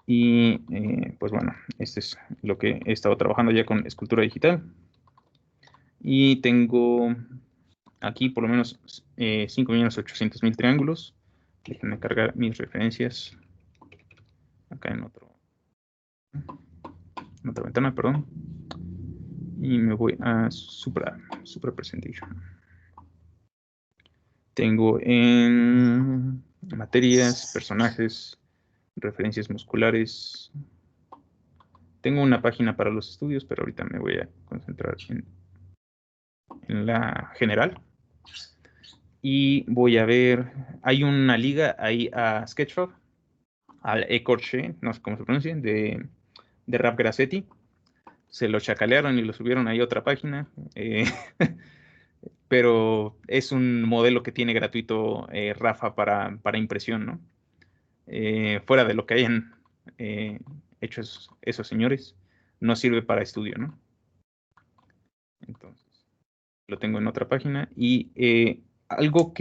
Y pues bueno, este es lo que he estado trabajando ya con escultura digital. Y tengo aquí por lo menos 5.800.000 triángulos. Déjenme cargar mis referencias acá en otra ventana, perdón. Y me voy a Supra Presentation. Tengo en materias, personajes, referencias musculares. Tengo una página para los estudios, pero ahorita me voy a concentrar en la general. Y voy a ver, hay una liga ahí a Sketchfab, al Ecorche, no sé cómo se pronuncia, de Rap Grassetti. Se lo chacalearon y lo subieron ahí a otra página. Pero es un modelo que tiene gratuito Rafa para impresión, ¿no? Fuera de lo que hayan hecho esos señores, no sirve para estudio, ¿no? Entonces, lo tengo en otra página. Y algo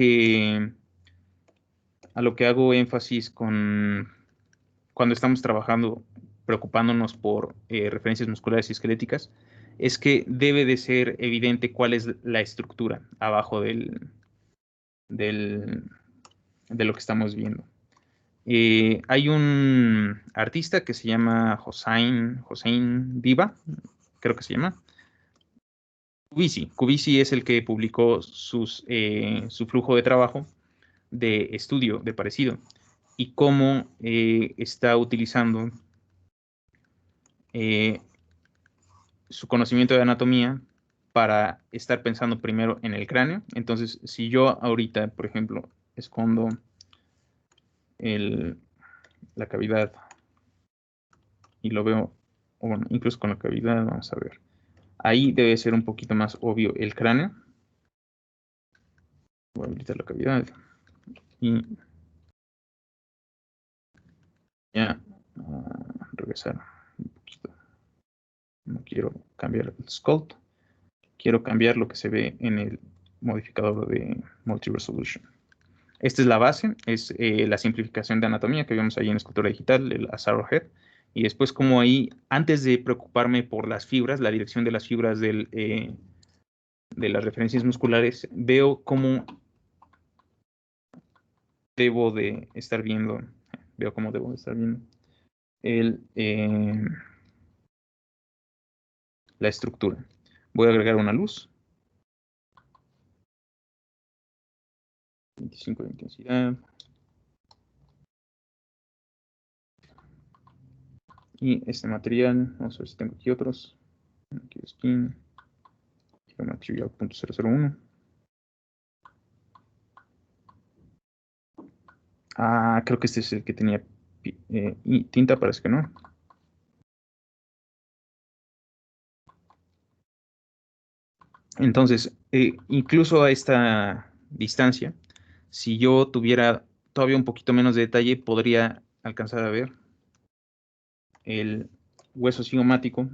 a lo que hago énfasis cuando estamos trabajando, preocupándonos por referencias musculares y esqueléticas, es que debe de ser evidente cuál es la estructura abajo del, de lo que estamos viendo. Hay un artista que se llama Hossein Viva, creo que se llama. Cubisi es el que publicó su flujo de trabajo de estudio, de parecido, y cómo está utilizando su conocimiento de anatomía para estar pensando primero en el cráneo. Entonces, si yo ahorita, por ejemplo, escondo la cavidad y lo veo, o bueno, incluso con la cavidad, vamos a ver. Ahí debe ser un poquito más obvio el cráneo. Voy a habilitar la cavidad y ya regresar un poquito. No quiero cambiar el sculpt, quiero cambiar lo que se ve en el modificador de multi-resolution. Esta es la base, es la simplificación de anatomía que vemos ahí en escultura digital, el Arrowhead. Y después como ahí, antes de preocuparme por las fibras, la dirección de las fibras de las referencias musculares, veo cómo debo de estar viendo, el, la estructura. Voy a agregar una luz. 25 de intensidad. Y este material, vamos a ver si tengo aquí otros. Aquí skin, material.001. Ah, creo que este es el que tenía tinta, parece que no. Entonces, incluso a esta distancia, si yo tuviera todavía un poquito menos de detalle, podría alcanzar a ver el hueso cigomático,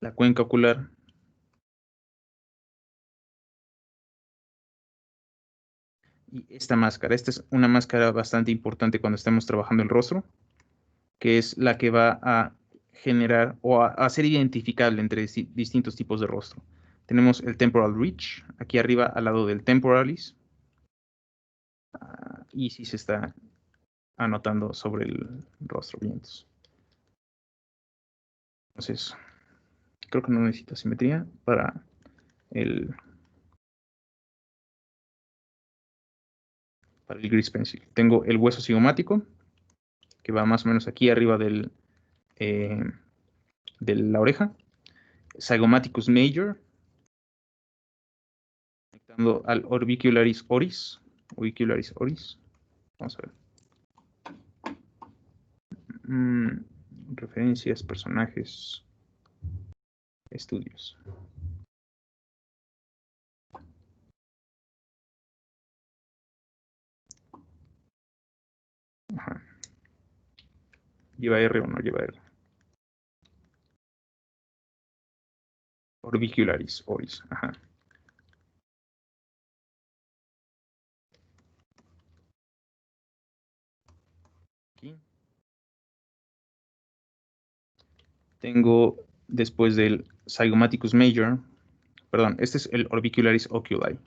la cuenca ocular y esta máscara. Esta es una máscara bastante importante cuando estemos trabajando el rostro, que es la que va a generar o a hacer identificable entre distintos tipos de rostro. Tenemos el temporal reach aquí arriba al lado del temporalis, y si se está anotando sobre el rostro. Bien. Entonces, creo que no necesito simetría el, para el grease pencil. Tengo el hueso cigomático, que va más o menos aquí arriba eh, de la oreja. Zygomaticus major, conectando al orbicularis oris. Orbicularis oris. Vamos a ver. Referencias, personajes, estudios. Ajá. ¿Lleva R o no lleva R? Orbicularis oris. Ajá. Tengo después del Zygomaticus major, perdón, este es el Orbicularis oculi.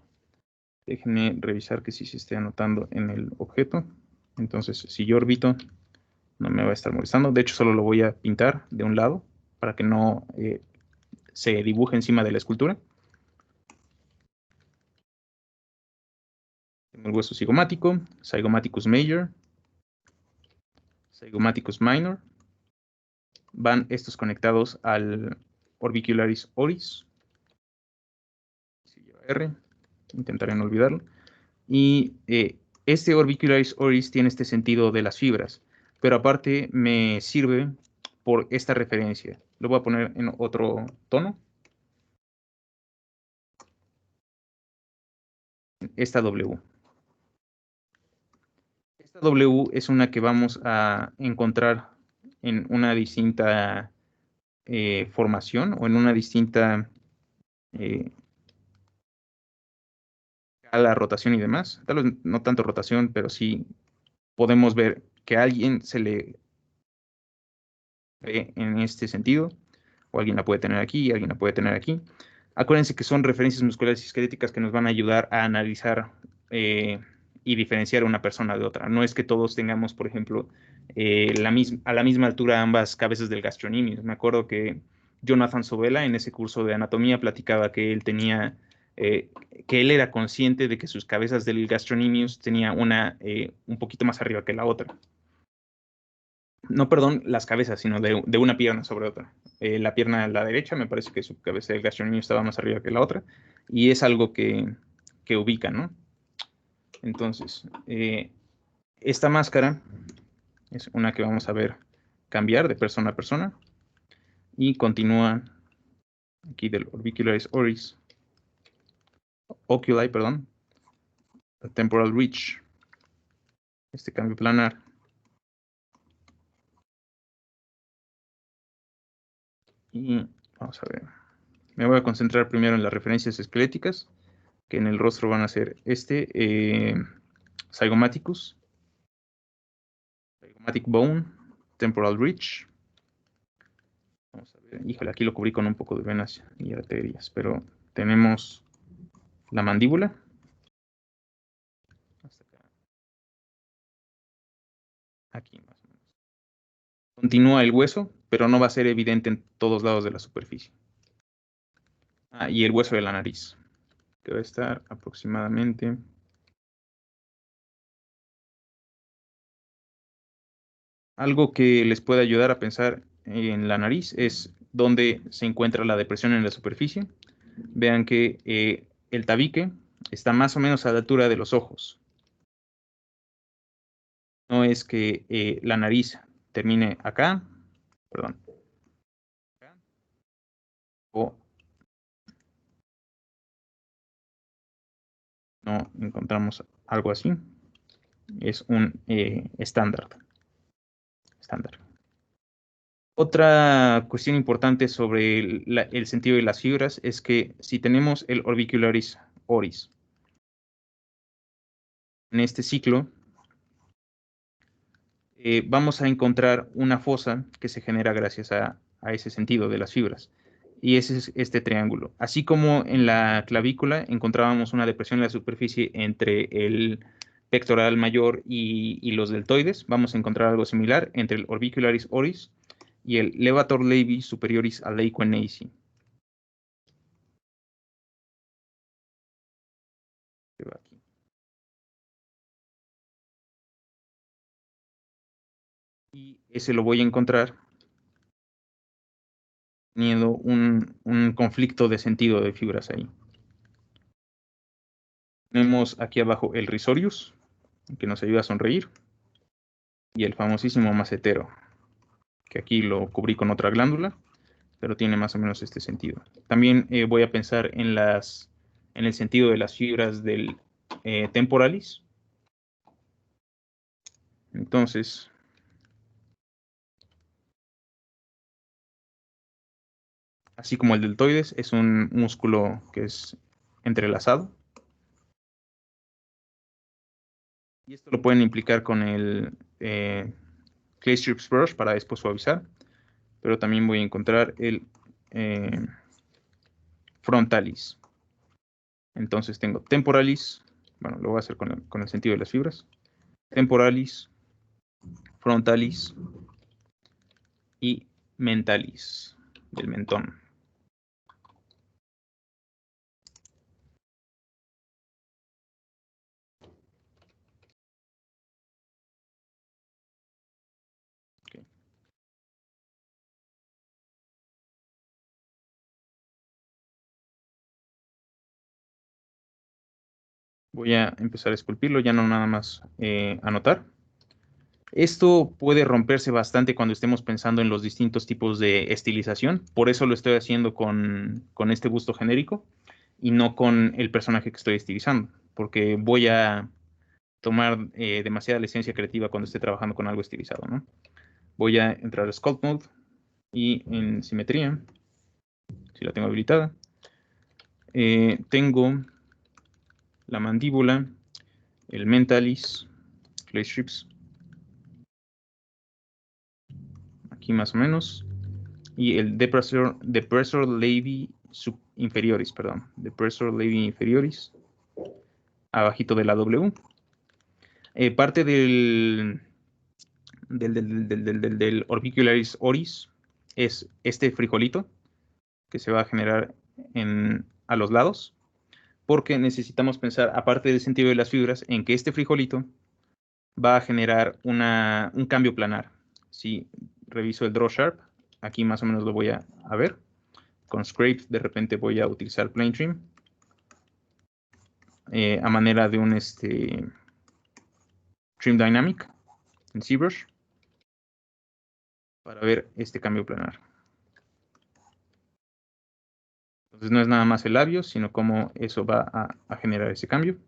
Déjenme revisar que sí se esté anotando en el objeto. Entonces, si yo orbito, no me va a estar molestando. De hecho, solo lo voy a pintar de un lado para que no se dibuje encima de la escultura. Tengo el hueso zigomático, Zygomaticus major, Zygomaticus minor. Van estos conectados al Orbicularis oris. Si lleva R, intentaré no olvidarlo. Y este Orbicularis oris tiene este sentido de las fibras, pero aparte me sirve por esta referencia. Lo voy a poner en otro tono. Esta W. Esta W es una que vamos a encontrar en una distinta formación o en una distinta escala, rotación y demás. Tal vez no tanto rotación, pero sí podemos ver que a alguien se le ve en este sentido, o alguien la puede tener aquí, y alguien la puede tener aquí. Acuérdense que son referencias musculares y esqueléticas que nos van a ayudar a analizar y diferenciar a una persona de otra. No es que todos tengamos, por ejemplo, a la misma altura ambas cabezas del gastrocnemius. Me acuerdo que Jonathan Sobela en ese curso de anatomía platicaba que él tenía, que él era consciente de que sus cabezas del gastrocnemius tenía una un poquito más arriba que la otra. No, perdón, las cabezas, sino de una pierna sobre otra. La pierna a la derecha, me parece que su cabeza del gastrocnemio estaba más arriba que la otra, y es algo que ubica, ¿no? Entonces, esta máscara es una que vamos a ver cambiar de persona a persona, y continúa aquí del Orbicularis oris, oculi, perdón, temporal reach, este cambio planar. Y vamos a ver, me voy a concentrar primero en las referencias esqueléticas, que en el rostro van a ser Zygomaticus, Zygomatic bone, temporal reach. Vamos a ver, híjole, aquí lo cubrí con un poco de venas y arterias, pero tenemos la mandíbula. Hasta acá. Aquí más o menos. Continúa el hueso, pero no va a ser evidente en todos lados de la superficie. Y el hueso de la nariz, que va a estar aproximadamente. Algo que les puede ayudar a pensar en la nariz es dónde se encuentra la depresión en la superficie. Vean que el tabique está más o menos a la altura de los ojos. No es que la nariz termine acá, perdón, o no encontramos algo así. Es un estándar. Otra cuestión importante sobre el sentido de las fibras es que si tenemos el orbicularis oris en este ciclo, vamos a encontrar una fosa que se genera gracias a ese sentido de las fibras. Y ese es este triángulo. Así como en la clavícula encontrábamos una depresión en la superficie entre el pectoral mayor y los deltoides, vamos a encontrar algo similar entre el orbicularis oris y el levator levi superioris aleiquenesi. Y ese lo voy a encontrar teniendo un conflicto de sentido de fibras ahí. Tenemos aquí abajo el risorius, que nos ayuda a sonreír, y el famosísimo macetero, que aquí lo cubrí con otra glándula, pero tiene más o menos este sentido. También voy a pensar en el sentido de las fibras del temporalis. Entonces, así como el deltoides, es un músculo que es entrelazado. Y esto lo pueden implicar con el Clay Strips Brush para después suavizar. pero también voy a encontrar el frontalis. Entonces tengo temporalis, bueno, lo voy a hacer con el sentido de las fibras. Temporalis, frontalis y mentalis, del mentón. Okay. Voy a empezar a esculpirlo, ya no nada más anotar. Esto puede romperse bastante cuando estemos pensando en los distintos tipos de estilización. Por eso lo estoy haciendo con este busto genérico y no con el personaje que estoy estilizando, porque voy a tomar demasiada licencia creativa cuando esté trabajando con algo estilizado, ¿no? Voy a entrar a Sculpt Mode y en simetría, si la tengo habilitada, tengo la mandíbula, el mentalis, face strips, aquí más o menos, y el depressor levi inferioris, perdón, depressor levi inferioris, abajito de la W. Parte del orbicularis oris es este frijolito que se va a generar a los lados, porque necesitamos pensar, aparte del sentido de las fibras, en que este frijolito va a generar un cambio planar. Si reviso el Draw Sharp, aquí más o menos lo voy a ver. Con Scrape de repente voy a utilizar Plane Trim a manera de un Trim Dynamic en ZBrush para ver este cambio planar. Entonces no es nada más el labio, sino cómo eso va a generar ese cambio.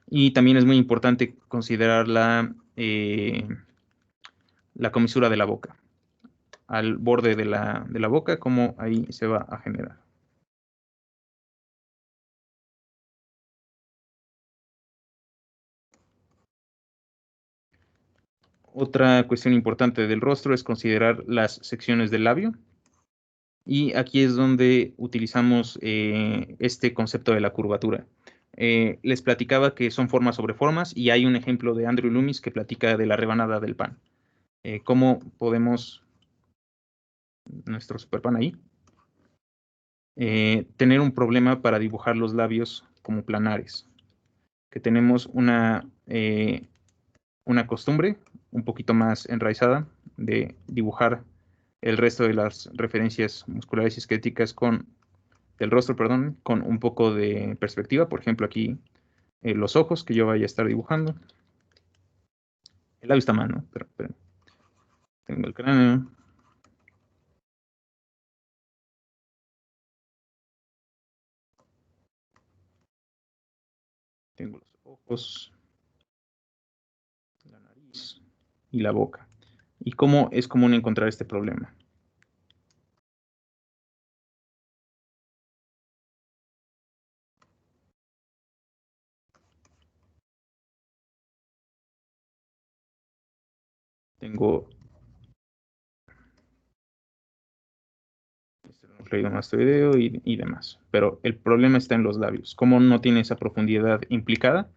Y también es muy importante considerar la comisura de la boca. Al borde de la boca, cómo ahí se va a generar. Otra cuestión importante del rostro es considerar las secciones del labio. Y aquí es donde utilizamos este concepto de la curvatura. Les platicaba que son formas sobre formas y hay un ejemplo de Andrew Loomis que platica de la rebanada del pan. Cómo podemos, nuestro superpan ahí, tener un problema para dibujar los labios como planares. Que tenemos una costumbre un poquito más enraizada de dibujar el resto de las referencias musculares y esqueléticas del rostro, perdón, con un poco de perspectiva. Por ejemplo, aquí los ojos que yo vaya a estar dibujando. El labio está mal, ¿no? Pero tengo el cráneo. Tengo los ojos, la nariz y la boca. ¿Y cómo es común encontrar este problema? Tengo mastoideo y demás. Pero el problema está en los labios. Cómo no tiene esa profundidad implicada.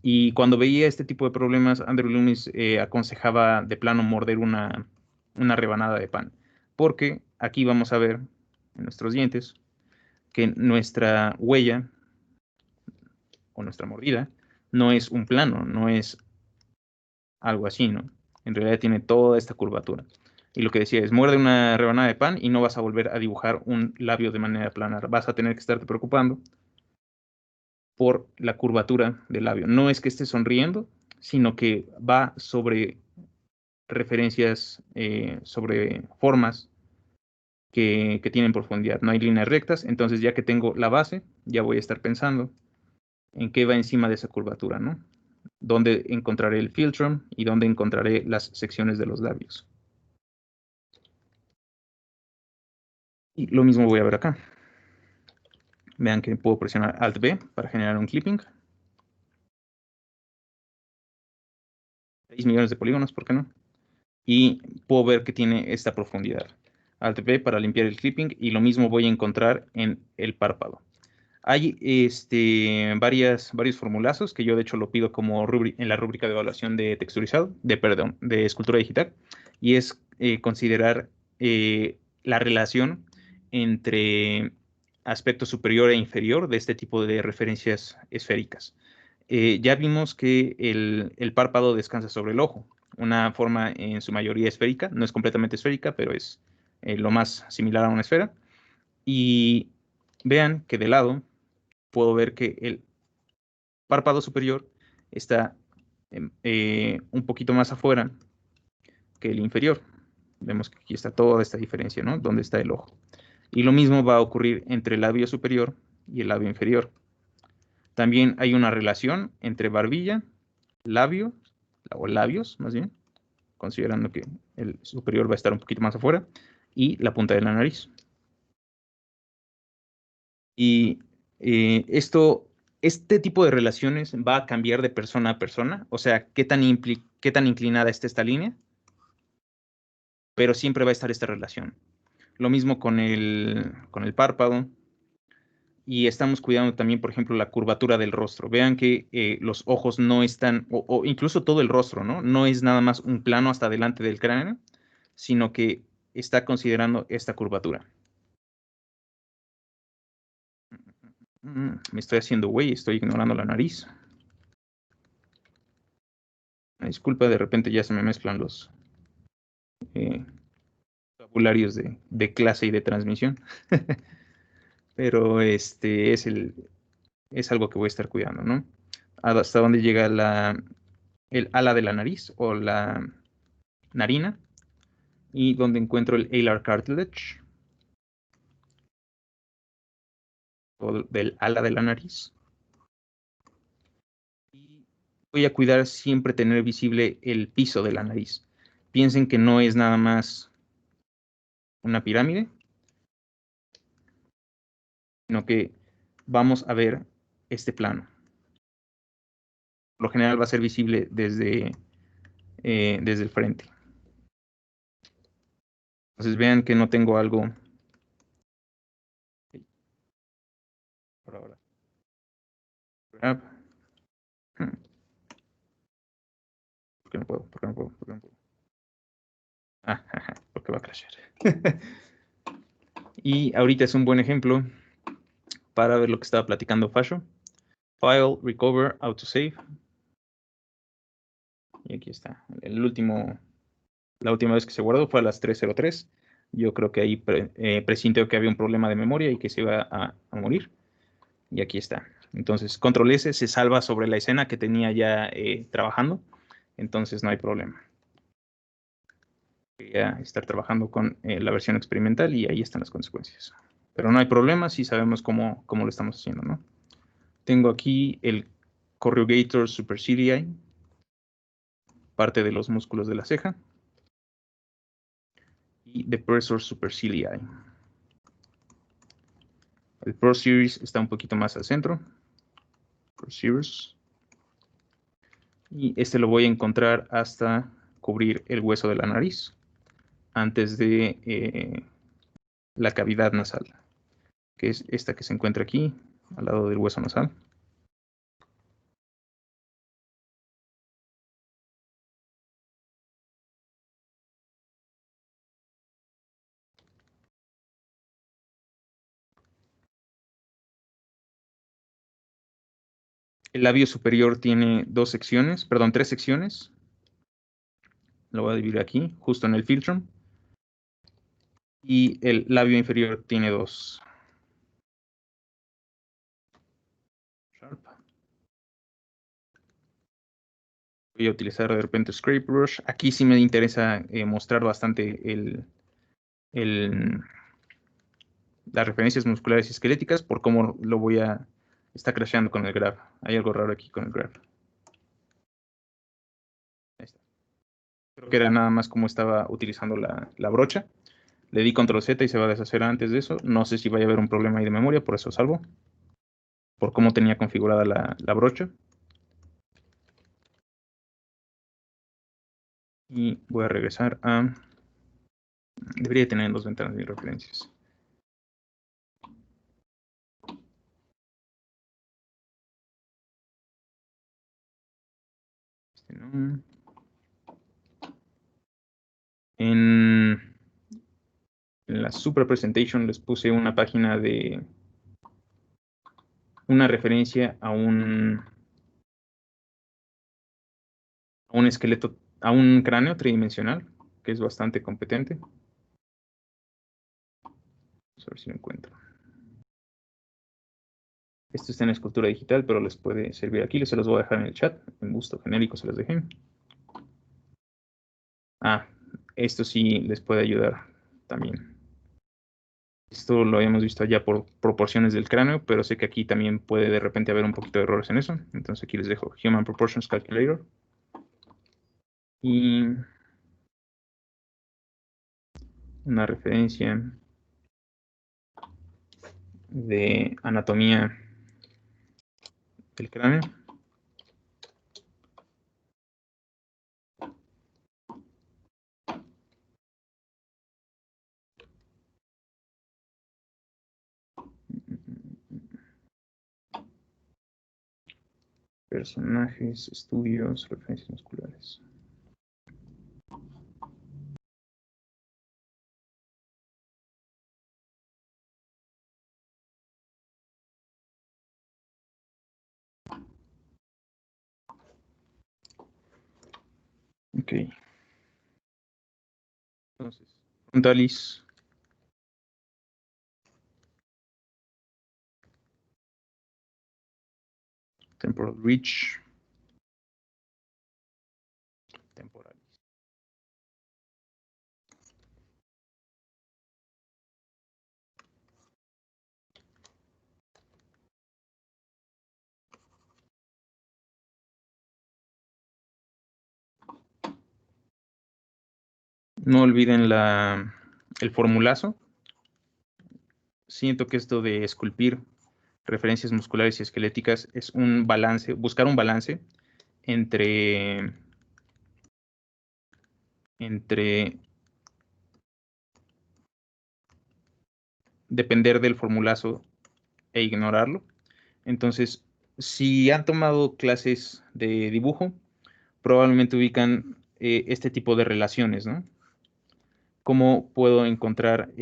Y cuando veía este tipo de problemas, Andrew Loomis aconsejaba de plano morder una rebanada de pan. Porque aquí vamos a ver en nuestros dientes que nuestra huella o nuestra mordida no es un plano, no es algo así, ¿no? En realidad tiene toda esta curvatura. Y lo que decía es, muerde una rebanada de pan y no vas a volver a dibujar un labio de manera planar. Vas a tener que estarte preocupando por la curvatura del labio. No es que esté sonriendo, sino que va sobre referencias, sobre formas que tienen profundidad. No hay líneas rectas, entonces ya que tengo la base, ya voy a estar pensando en qué va encima de esa curvatura, ¿no? Dónde encontraré el philtrum y dónde encontraré las secciones de los labios. Y lo mismo voy a ver acá. Vean que puedo presionar Alt-B para generar un clipping. 6 millones de polígonos, ¿por qué no? y puedo ver que tiene esta profundidad. Alt P para limpiar el clipping y lo mismo voy a encontrar en el párpado. Hay varios formulazos que yo de hecho lo pido como en la rúbrica de evaluación de texturizado, de escultura digital, y es considerar la relación entre aspecto superior e inferior de este tipo de referencias esféricas. Ya vimos que el párpado descansa sobre el ojo, una forma en su mayoría esférica, no es completamente esférica, pero es lo más similar a una esfera. Y vean que de lado puedo ver que el párpado superior está un poquito más afuera que el inferior. Vemos que aquí está toda esta diferencia, ¿no? Donde está el ojo. Y lo mismo va a ocurrir entre el labio superior y el labio inferior. También hay una relación entre barbilla, labio, o labios más bien, considerando que el superior va a estar un poquito más afuera, y la punta de la nariz. Y este tipo de relaciones va a cambiar de persona a persona, o sea, qué tan inclinada está esta línea, pero siempre va a estar esta relación. Lo mismo con el párpado, y estamos cuidando también, por ejemplo, la curvatura del rostro. Vean que los ojos no están, o incluso todo el rostro, ¿no? No es nada más un plano hasta delante del cráneo, sino que está considerando esta curvatura. Me estoy haciendo güey, estoy ignorando la nariz. Disculpa, de repente ya se me mezclan los vocabularios de clase y de transmisión. Pero es algo que voy a estar cuidando, ¿no? Hasta dónde llega el ala de la nariz o la narina y donde encuentro el alar cartilage o del ala de la nariz. Y voy a cuidar siempre tener visible el piso de la nariz. Piensen que no es nada más una pirámide, sino que vamos a ver este plano. Por lo general va a ser visible desde el frente. Entonces vean que no tengo algo por ahora. ¿Por qué no puedo? ¿Por qué no puedo? ¿Por qué no puedo? Ah, porque va a crashear. Y ahorita es un buen ejemplo para ver lo que estaba platicando Fasho. File, recover, autosave. Y aquí está. La última vez que se guardó fue a las 3:03. Yo creo que ahí presintió que había un problema de memoria y que se iba a morir. Y aquí está. Entonces, control S se salva sobre la escena que tenía ya trabajando. Entonces, no hay problema. Voy a estar trabajando con la versión experimental y ahí están las consecuencias. Pero no hay problema si sabemos cómo lo estamos haciendo, ¿no? Tengo aquí el corrugator supercilii, parte de los músculos de la ceja, y depressor supercilii. El proseries está un poquito más al centro. Proseries. Y este lo voy a encontrar hasta cubrir el hueso de la nariz, antes de la cavidad nasal, que es esta que se encuentra aquí, al lado del hueso nasal. El labio superior tiene tres secciones. Lo voy a dividir aquí, justo en el filtrum. Y el labio inferior tiene 2. Sharp. Voy a utilizar de repente Scrape Brush. Aquí sí me interesa mostrar bastante las referencias musculares y esqueléticas por cómo lo voy a estar crasheando con el graph. Hay algo raro aquí con el graph. Ahí está. Creo que era nada más como estaba utilizando la brocha. Le di control Z y se va a deshacer antes de eso. No sé si vaya a haber un problema ahí de memoria, por eso salvo. Por cómo tenía configurada la brocha. Y voy a regresar a... Debería tener en dos ventanas mis referencias. No. En la Super Presentation les puse una página de una referencia a un esqueleto, a un cráneo tridimensional, que es bastante competente. Vamos a ver si lo encuentro. Esto está en escultura digital, pero les puede servir aquí. Se los voy a dejar en el chat. En gusto genérico se los dejé. Esto sí les puede ayudar también. Esto lo habíamos visto ya por proporciones del cráneo, pero sé que aquí también puede de repente haber un poquito de errores en eso. Entonces aquí les dejo Human Proportions Calculator. Y una referencia de anatomía del cráneo. Personajes, estudios, referencias musculares. Ok. Entonces, frontalis. Temporal reach. Temporalis. No olviden el formulazo. Siento que esto de esculpir referencias musculares y esqueléticas es un balance, buscar un balance entre depender del formulazo e ignorarlo. Entonces, si han tomado clases de dibujo, probablemente ubican este tipo de relaciones, ¿no? ¿Cómo puedo encontrar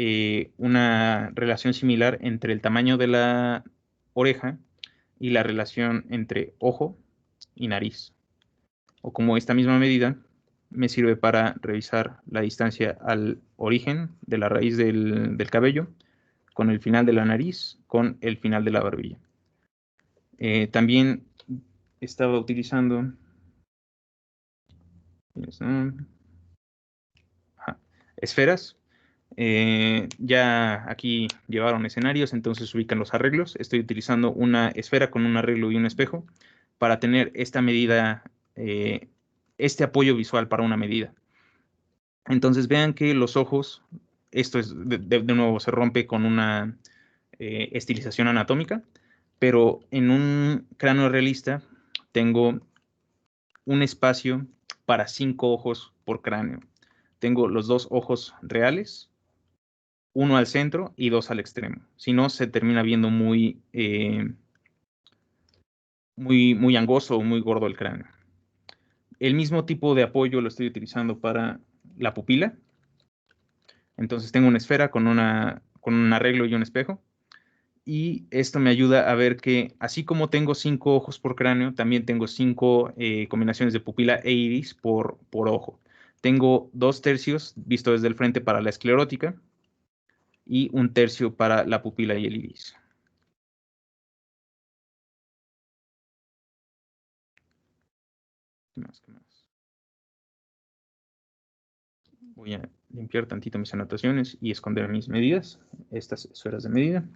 una relación similar entre el tamaño de la oreja y la relación entre ojo y nariz? O como esta misma medida me sirve para revisar la distancia al origen de la raíz del cabello con el final de la nariz, con el final de la barbilla. También estaba utilizando esferas. Ya aquí llevaron escenarios, entonces ubican los arreglos. Estoy utilizando una esfera con un arreglo y un espejo para tener esta medida, este apoyo visual para una medida. Entonces vean que los ojos, esto es de nuevo se rompe con una estilización anatómica, pero en un cráneo realista tengo un espacio para 5 ojos por cráneo. Tengo los 2 ojos reales, uno al centro y 2 al extremo. Si no, se termina viendo muy angosto o muy gordo el cráneo. El mismo tipo de apoyo lo estoy utilizando para la pupila. Entonces tengo una esfera con un arreglo y un espejo. Y esto me ayuda a ver que así como tengo 5 ojos por cráneo, también tengo 5 combinaciones de pupila e iris por ojo. Tengo 2 tercios visto desde el frente para la esclerótica y 1 tercio para la pupila y el iris. ¿Qué más? Voy a limpiar tantito mis anotaciones y esconder mis medidas, estas esferas de medida.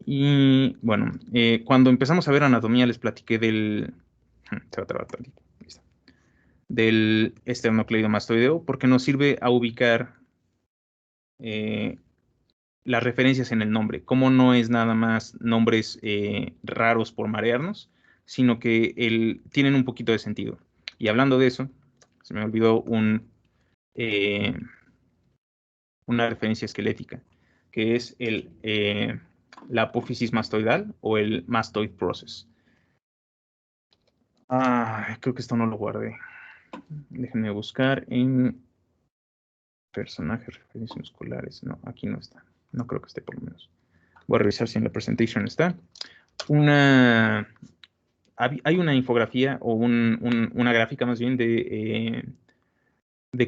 Y bueno, cuando empezamos a ver anatomía les platiqué del... Se va a trabar tantito. Del esternocleidomastoideo, porque nos sirve a ubicar las referencias en el nombre. Como no es nada más nombres raros por marearnos, sino que tienen un poquito de sentido. Y hablando de eso, se me olvidó una referencia esquelética, que es la apófisis mastoidal o el mastoid process. Creo que esto no lo guardé. Déjenme buscar en personajes, referencias musculares. No, aquí no está. No creo que esté por lo menos. Voy a revisar si en la presentation está. Hay una infografía o una gráfica más bien de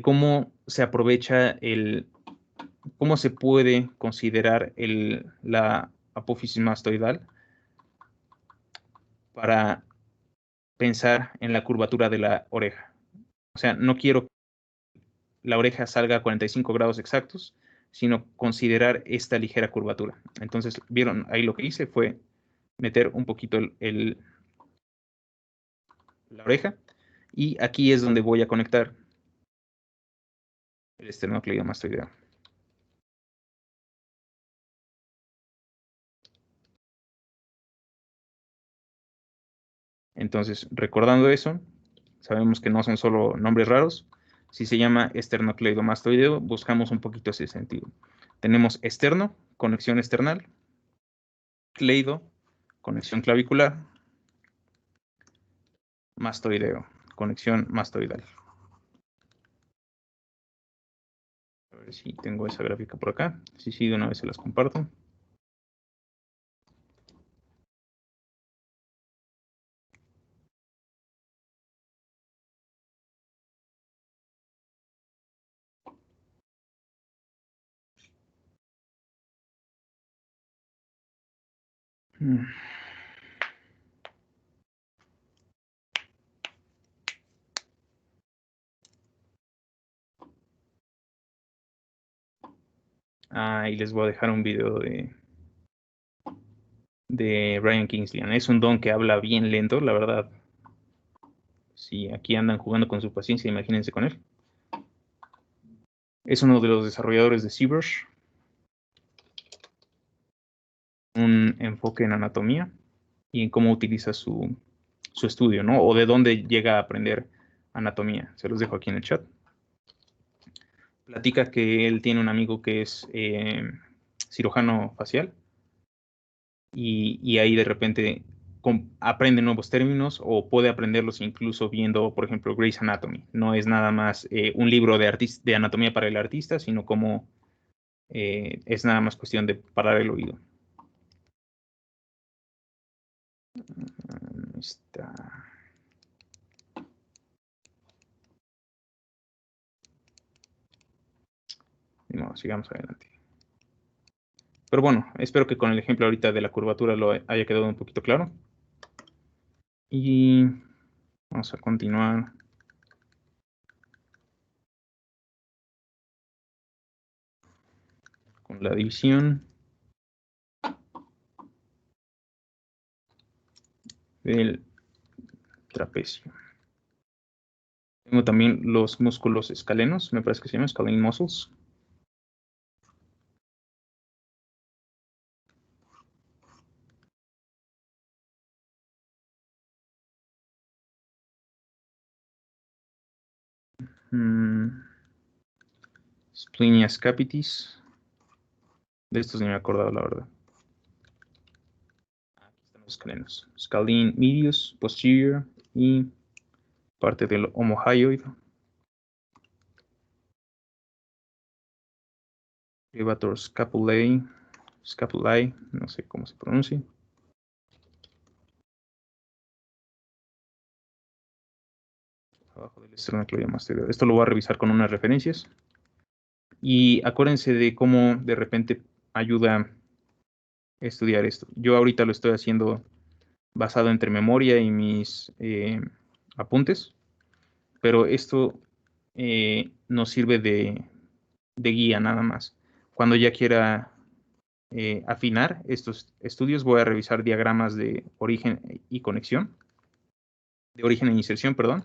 cómo se aprovecha cómo se puede considerar la apófisis mastoidal para pensar en la curvatura de la oreja. O sea, no quiero que la oreja salga a 45 grados exactos, sino considerar esta ligera curvatura. Entonces, vieron, ahí lo que hice fue meter un poquito la oreja, y aquí es donde voy a conectar el esternocleidomastoideo. Entonces, recordando eso, sabemos que no son solo nombres raros. Si se llama esternocleidomastoideo, buscamos un poquito ese sentido. Tenemos externo, conexión external, cleido, conexión clavicular, mastoideo, conexión mastoidal. A ver si tengo esa gráfica por acá. Sí, de una vez se las comparto. Y les voy a dejar un video de Ryan Kingsley. Es un don que habla bien lento, la verdad. Si aquí andan jugando con su paciencia, imagínense con él. Es uno de los desarrolladores de ZBrush. Un enfoque en anatomía y en cómo utiliza su estudio, ¿no? O de dónde llega a aprender anatomía. Se los dejo aquí en el chat. Platica que él tiene un amigo que es cirujano facial y ahí de repente aprende nuevos términos o puede aprenderlos incluso viendo, por ejemplo, Grey's Anatomy. No es nada más un libro de anatomía para el artista, sino como es nada más cuestión de parar el oído. Está. No, sigamos adelante. Pero bueno, espero que con el ejemplo ahorita de la curvatura lo haya quedado un poquito claro. Y vamos a continuar. Con la división del trapecio. Tengo también los músculos escalenos, me parece que se llaman scalene muscles. Splenias capitis. De estos ni me he acordado, la verdad. Aquí están los escalenos. Scalene medius, posterior y parte del omohyoid. Levator scapulae, no sé cómo se pronuncia. Abajo del esternocleidomastoideo. Esto lo voy a revisar con unas referencias. Y acuérdense de cómo de repente ayuda a estudiar esto. Yo ahorita lo estoy haciendo basado entre memoria y mis apuntes, pero esto nos sirve de guía nada más. Cuando ya quiera afinar estos estudios, voy a revisar diagramas de origen y conexión, de origen e inserción, perdón,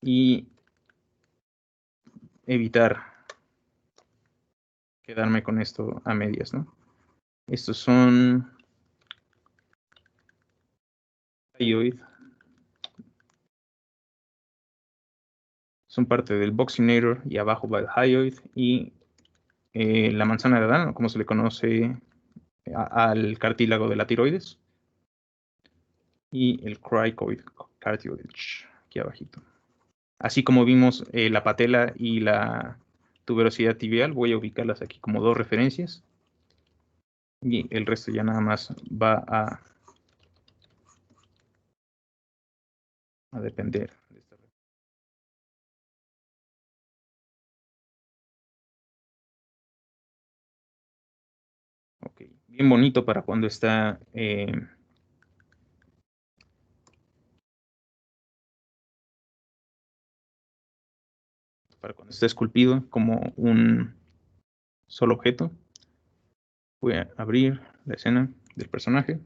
y evitar quedarme con esto a medias, ¿no? Estos son hyoid, son parte del Boxinator y abajo va el hyoid y la manzana de Adán, como se le conoce al cartílago de la tiroides, y el cricoid cartilage, aquí abajito. Así como vimos la patela y la tuberosidad tibial, voy a ubicarlas aquí como dos referencias. Y el resto ya nada más va a depender de esta. Ok, bien bonito para cuando está esculpido como un solo objeto. Voy a abrir la escena del personaje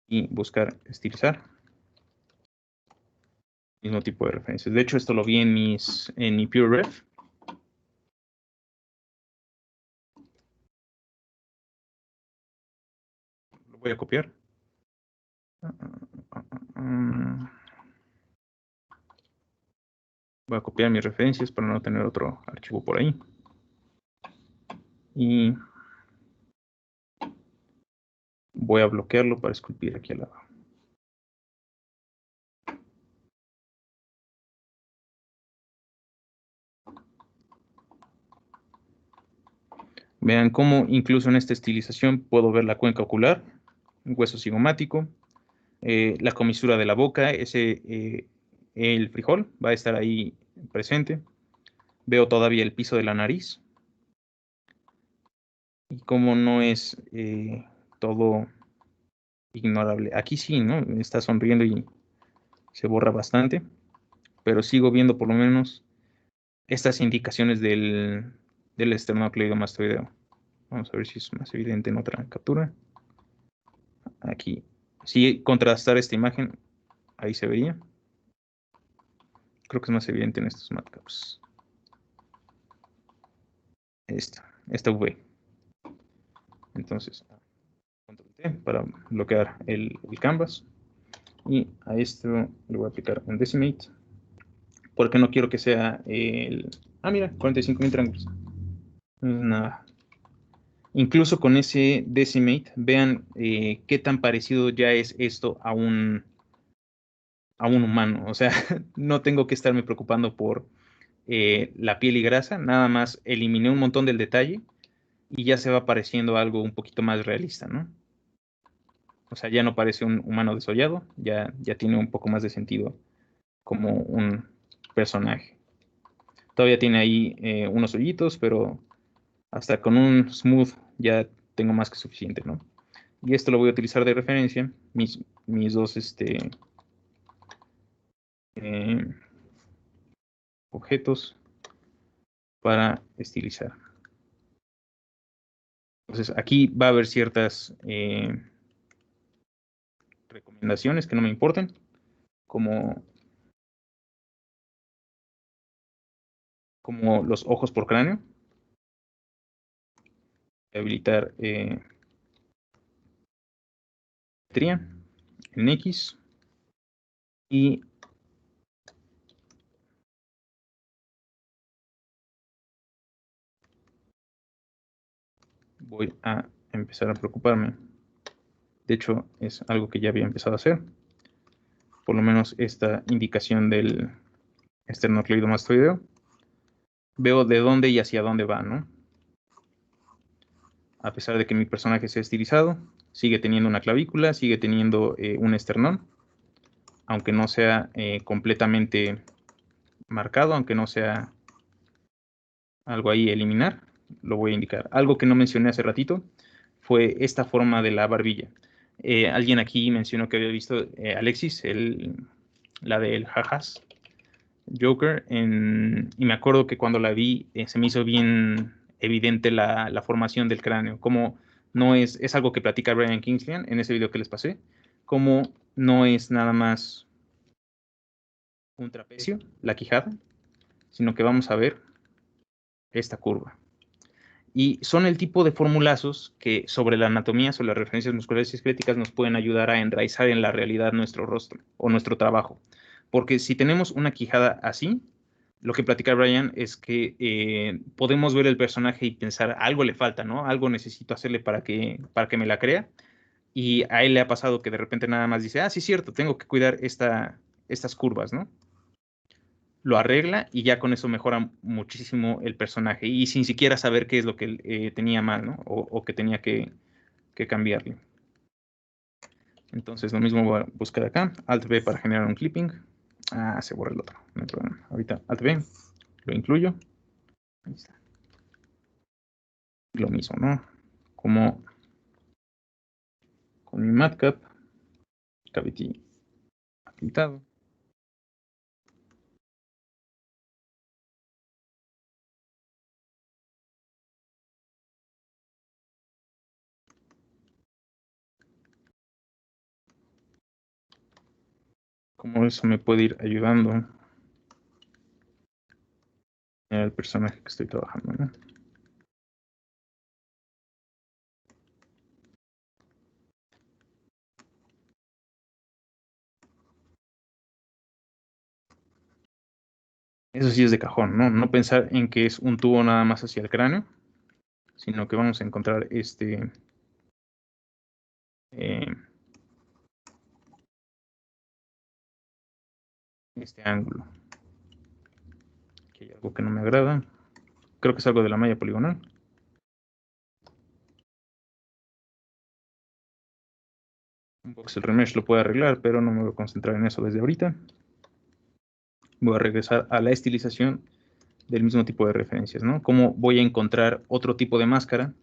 y buscar estilizar. Mismo tipo de referencias. De hecho, esto lo vi en mi PureRef. Lo voy a copiar. Voy a copiar mis referencias para no tener otro archivo por ahí. Y voy a bloquearlo para esculpir aquí al lado. Vean cómo incluso en esta estilización puedo ver la cuenca ocular, un hueso cigomático, la comisura de la boca, el frijol va a estar ahí presente. Veo todavía el piso de la nariz. Y cómo no es todo ignorable. Aquí sí, ¿no? Está sonriendo y se borra bastante. Pero sigo viendo por lo menos estas indicaciones del esternocleidomastoideo. Vamos a ver si es más evidente en otra captura. Aquí. Si contrastar esta imagen, ahí se veía. Creo que es más evidente en estos matcaps. Esta V. Entonces, control T para bloquear el canvas. Y a esto le voy a aplicar un decimate. Porque no quiero que sea el... Ah, mira, 45.000 triángulos. Nada. Incluso con ese decimate, vean qué tan parecido ya es esto a un humano. O sea, no tengo que estarme preocupando por la piel y grasa, nada más eliminé un montón del detalle y ya se va pareciendo algo un poquito más realista, ¿no? O sea, ya no parece un humano desollado, ya tiene un poco más de sentido como un personaje. Todavía tiene ahí unos hoyitos, pero hasta con un smooth ya tengo más que suficiente, ¿no? Y esto lo voy a utilizar de referencia, mis dos objetos para estilizar. Entonces aquí va a haber ciertas recomendaciones que no me importen, como los ojos por cráneo, habilitar geometría en X y voy a empezar a preocuparme. De hecho, es algo que ya había empezado a hacer. Por lo menos esta indicación del esternocleidomastoideo. Veo de dónde y hacia dónde va, ¿no? A pesar de que mi personaje sea estilizado, sigue teniendo una clavícula, sigue teniendo un esternón, aunque no sea completamente marcado, aunque no sea algo ahí eliminar, lo voy a indicar. Algo que no mencioné hace ratito fue esta forma de la barbilla. Alguien aquí mencionó que había visto Alexis, la del jajas Joker, y me acuerdo que cuando la vi se me hizo bien evidente la formación del cráneo, como no es algo que platica Brian Kingsley en ese video que les pasé, como no es nada más un trapecio, la quijada, sino que vamos a ver esta curva. Y son el tipo de formulazos que sobre la anatomía, sobre las referencias musculares y esqueléticas nos pueden ayudar a enraizar en la realidad nuestro rostro o nuestro trabajo. Porque si tenemos una quijada así, lo que platica Brian es que podemos ver el personaje y pensar, algo le falta, ¿no? Algo necesito hacerle para que me la crea. Y a él le ha pasado que de repente nada más dice, sí, es cierto, tengo que cuidar estas curvas, ¿no? Lo arregla y ya con eso mejora muchísimo el personaje. Y sin siquiera saber qué es lo que tenía mal, ¿no? O que tenía que cambiarle. Entonces lo mismo voy a buscar acá, Alt B para generar un clipping. Se borra el otro, no hay problema. Ahorita Alt B, lo incluyo. Ahí está. Lo mismo, ¿no? Como con mi matcap, cavity habilitado. Como eso me puede ir ayudando al personaje que estoy trabajando, ¿no? Eso sí es de cajón, ¿no? No pensar en que es un tubo nada más hacia el cráneo, sino que vamos a encontrar este ángulo. Aquí hay algo que no me agrada. Creo que es algo de la malla poligonal. Un voxel remesh lo puede arreglar, pero no me voy a concentrar en eso desde ahorita. Voy a regresar a la estilización del mismo tipo de referencias, ¿no? Cómo voy a encontrar otro tipo de máscara,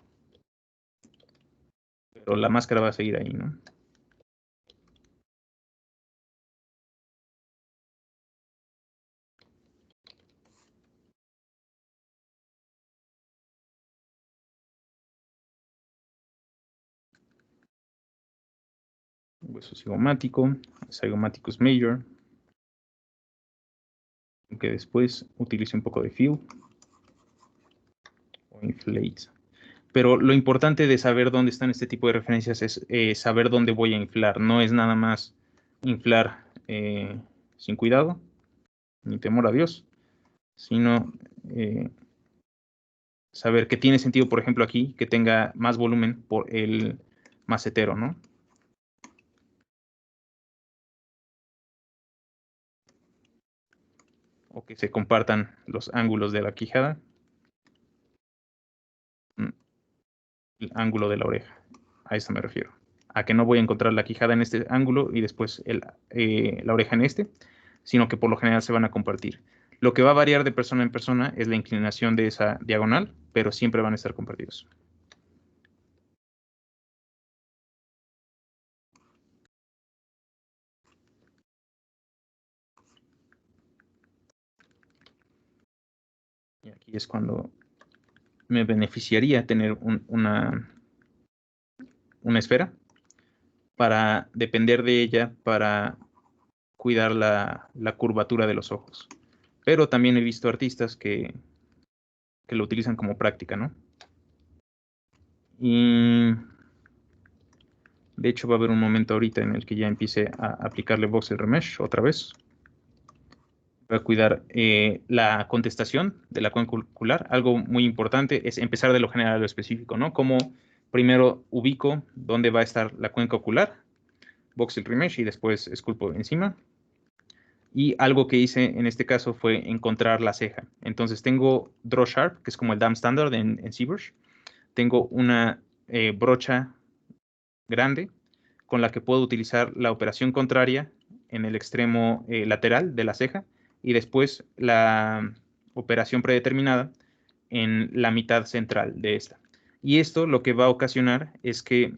pero la máscara va a seguir ahí, ¿no? Hueso cigomático, Zygomaticus major, que después utilice un poco de fill o inflate. Pero lo importante de saber dónde están este tipo de referencias es saber dónde voy a inflar. No es nada más inflar sin cuidado, ni temor a Dios, sino saber que tiene sentido, por ejemplo, aquí, que tenga más volumen por el macetero, ¿no? O que se compartan los ángulos de la quijada, el ángulo de la oreja. A eso me refiero. A que no voy a encontrar la quijada en este ángulo y después la oreja en este, sino que por lo general se van a compartir. Lo que va a variar de persona en persona es la inclinación de esa diagonal, pero siempre van a estar compartidos. Y aquí es cuando me beneficiaría tener una esfera para depender de ella para cuidar la curvatura de los ojos. Pero también he visto artistas que lo utilizan como práctica, ¿no? Y de hecho va a haber un momento ahorita en el que ya empiece a aplicarle voxel remesh otra vez. Voy a cuidar la contestación de la cuenca ocular. Algo muy importante es empezar de lo general a lo específico, ¿no? Como primero ubico dónde va a estar la cuenca ocular, voxel remesh y después esculpo encima. Y algo que hice en este caso fue encontrar la ceja. Entonces tengo Draw Sharp, que es como el DAM standard en ZBrush. Tengo una brocha grande con la que puedo utilizar la operación contraria en el extremo lateral de la ceja y después la operación predeterminada en la mitad central de esta. Y esto lo que va a ocasionar es que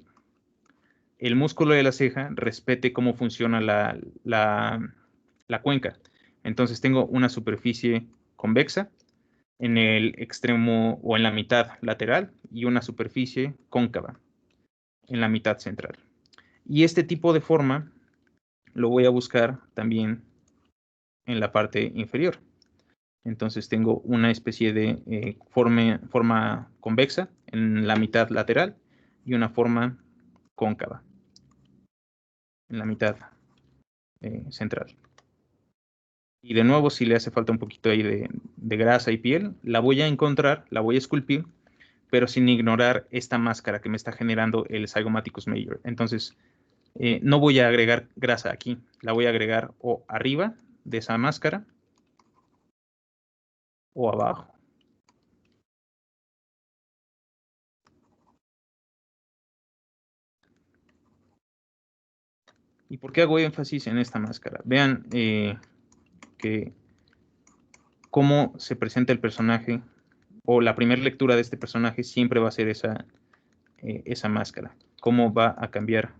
el músculo de la ceja respete cómo funciona la cuenca. Entonces tengo una superficie convexa en el extremo o en la mitad lateral y una superficie cóncava en la mitad central. Y este tipo de forma lo voy a buscar también en la parte inferior. Entonces tengo una especie de forma convexa en la mitad lateral y una forma cóncava en la mitad central. Y de nuevo, si le hace falta un poquito ahí de grasa y piel, la voy a encontrar, la voy a esculpir, pero sin ignorar esta máscara que me está generando el Zygomaticus major. Entonces, no voy a agregar grasa aquí, la voy a agregar o arriba de esa máscara o abajo. ¿Y por qué hago énfasis en esta máscara? Vean que cómo se presenta el personaje, o la primera lectura de este personaje siempre va a ser esa máscara. Cómo va a cambiar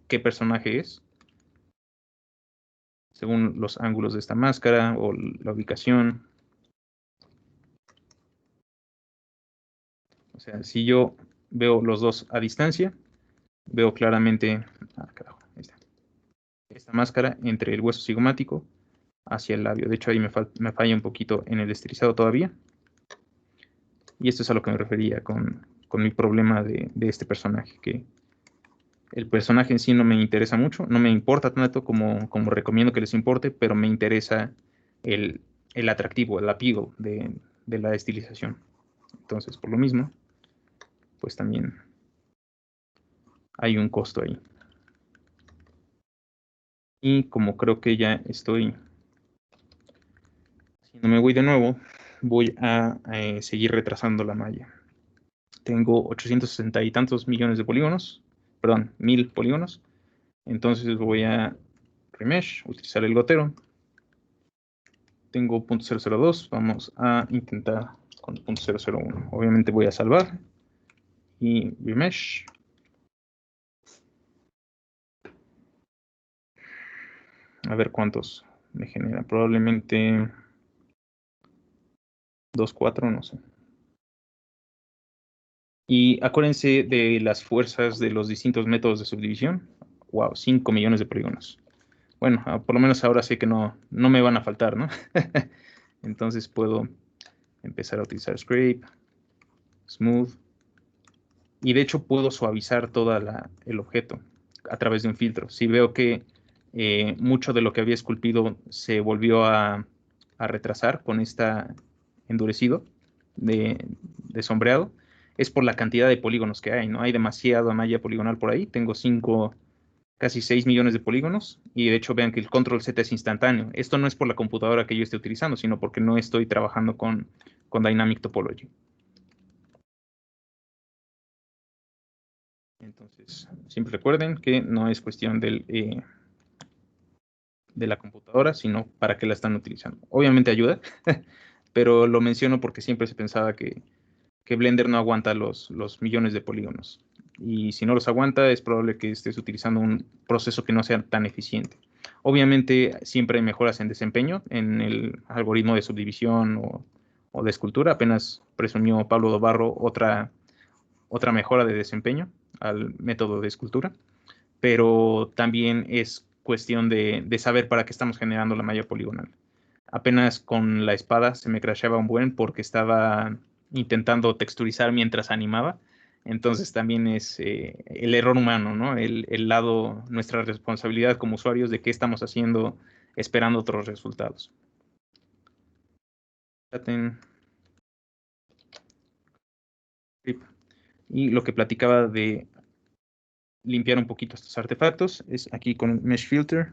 qué personaje es, según los ángulos de esta máscara o la ubicación. O sea, si yo veo los dos a distancia, veo claramente, carajo, ahí está, esta máscara entre el hueso cigomático hacia el labio. De hecho, ahí me falla un poquito en el estilizado todavía. Y esto es a lo que me refería con mi problema de este personaje, que el personaje en sí no me interesa mucho, no me importa tanto como recomiendo que les importe, pero me interesa el atractivo, el appeal de la estilización. Entonces, por lo mismo, pues también hay un costo ahí. Y como creo que ya estoy, si no me voy de nuevo, voy a seguir retrasando la malla. Tengo 860 y tantos millones de polígonos, perdón, 1000 polígonos. Entonces voy a remesh, utilizar el gotero. Tengo .002, vamos a intentar con .001. Obviamente voy a salvar y remesh. A ver cuántos me genera. Probablemente 2,4, no sé. Y acuérdense de las fuerzas de los distintos métodos de subdivisión. Wow, 5 millones de polígonos. Bueno, por lo menos ahora sé que no me van a faltar, ¿no? Entonces puedo empezar a utilizar Scrape, Smooth. Y de hecho puedo suavizar todo el objeto a través de un filtro. Si veo que mucho de lo que había esculpido se volvió a retrasar con esta endurecido de sombreado, es por la cantidad de polígonos que hay, ¿no? Hay demasiada malla poligonal por ahí. Tengo casi 6 millones de polígonos, y de hecho vean que el control Z es instantáneo. Esto no es por la computadora que yo esté utilizando, sino porque no estoy trabajando con Dynamic Topology. Entonces, siempre recuerden que no es cuestión de la computadora, sino para qué la están utilizando. Obviamente ayuda, pero lo menciono porque siempre se pensaba que Blender no aguanta los millones de polígonos. Y si no los aguanta, es probable que estés utilizando un proceso que no sea tan eficiente. Obviamente, siempre hay mejoras en desempeño en el algoritmo de subdivisión o de escultura. Apenas presumió Pablo Dobarro otra mejora de desempeño al método de escultura, pero también es cuestión de saber para qué estamos generando la malla poligonal. Apenas con la espada se me crasheaba un buen porque estaba intentando texturizar mientras animaba. Entonces también es el error humano, ¿no? El lado, nuestra responsabilidad como usuarios de qué estamos haciendo esperando otros resultados. Y lo que platicaba de limpiar un poquito estos artefactos es aquí con el Mesh Filter.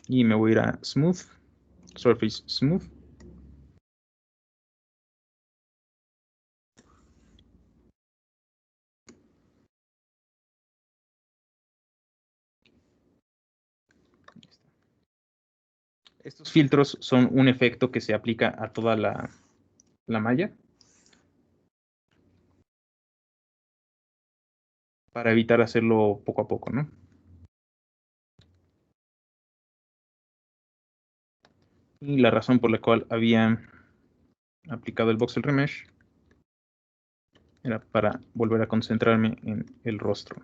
Y me voy a ir a Smooth, Surface Smooth. Estos filtros son un efecto que se aplica a toda la malla para evitar hacerlo poco a poco, ¿no? Y la razón por la cual había aplicado el voxel remesh era para volver a concentrarme en el rostro.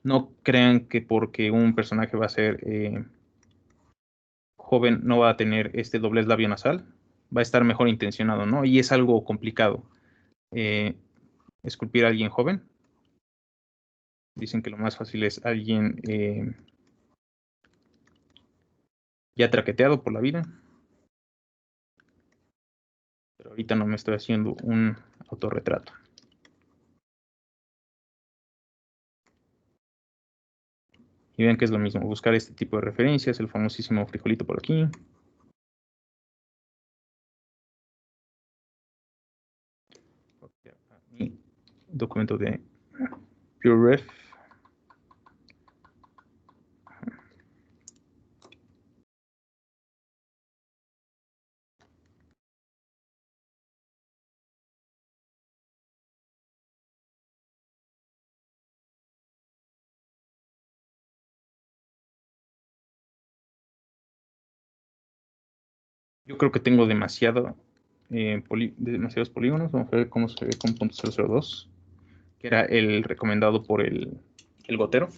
No crean que porque un personaje va a ser joven no va a tener este doblez labio nasal, va a estar mejor intencionado, ¿no? Y es algo complicado esculpir a alguien joven. Dicen que lo más fácil es alguien ya traqueteado por la vida. Pero ahorita no me estoy haciendo un autorretrato. Y vean que es lo mismo, buscar este tipo de referencias, el famosísimo frijolito por aquí. Mi documento de PureRef. Yo creo que tengo demasiados polígonos. Vamos a ver cómo se ve con .002, que era el recomendado por el gotero.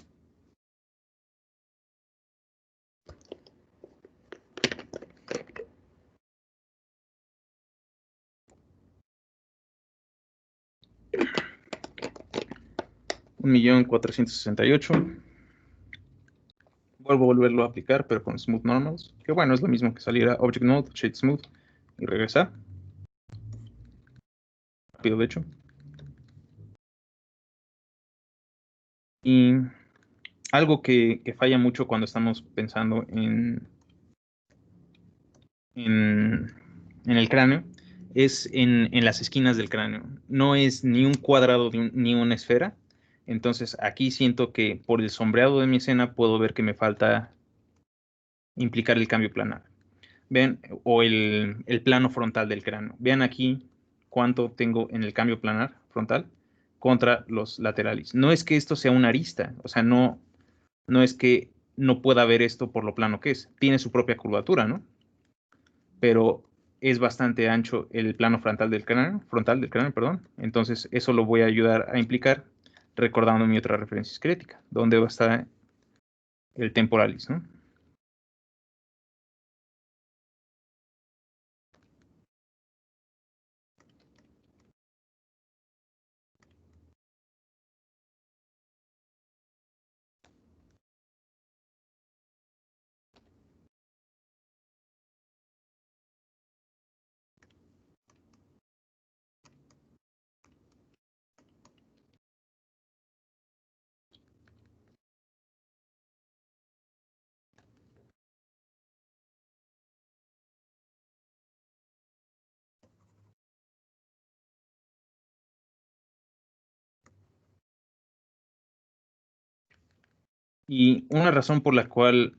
$1,468,000. Vuelvo a volverlo a aplicar, pero con Smooth Normals. Que bueno, es lo mismo que salir a Object Node, Shade Smooth y regresar. Rápido, de hecho. Y algo que falla mucho cuando estamos pensando en el cráneo es en las esquinas del cráneo. No es ni un cuadrado ni una esfera. Entonces aquí siento que por el sombreado de mi escena puedo ver que me falta implicar el cambio planar. Ven, o el plano frontal del cráneo. Vean aquí cuánto tengo en el cambio planar frontal contra los laterales. No es que esto sea una arista, o sea, no es que no pueda ver esto por lo plano que es. Tiene su propia curvatura, ¿no? Pero es bastante ancho el plano frontal del cráneo, perdón. Entonces, eso lo voy a ayudar a implicar recordando mi otra referencia esquelética, donde va a estar el temporalis, ¿no? Y una razón por la cual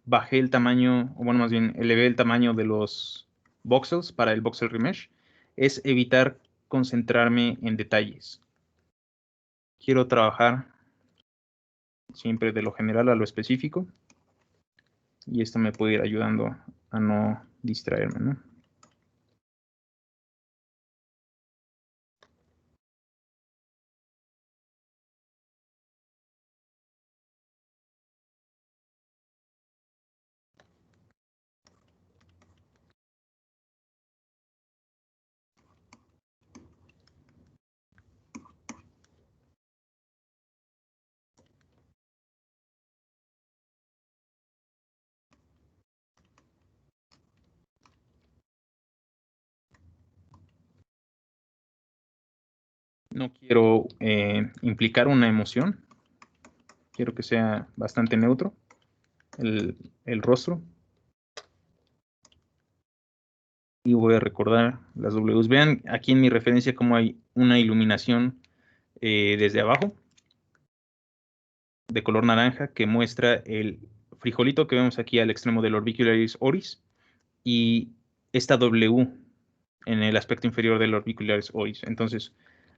bajé el tamaño, o bueno, más bien elevé el tamaño de los voxels para el voxel remesh, es evitar concentrarme en detalles. Quiero trabajar siempre de lo general a lo específico, y esto me puede ir ayudando a no distraerme, ¿no? No quiero implicar una emoción, quiero que sea bastante neutro el rostro. Y voy a recordar las Ws. Vean aquí en mi referencia cómo hay una iluminación desde abajo de color naranja que muestra el frijolito que vemos aquí al extremo del orbicularis oris y esta W en el aspecto inferior del orbicularis oris. Entonces,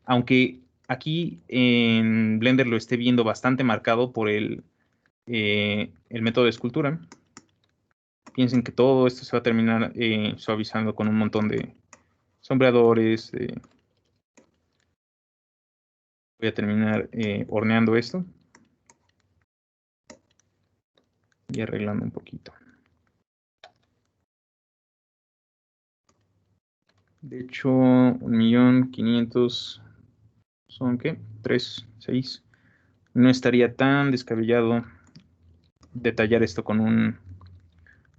aunque aquí en Blender lo esté viendo bastante marcado por el método de escultura, piensen que todo esto se va a terminar suavizando con un montón de sombreadores. Voy a terminar horneando esto y arreglando un poquito. De hecho, 1.500.000 son ¿qué? 3, 6. no estaría tan descabellado detallar esto con un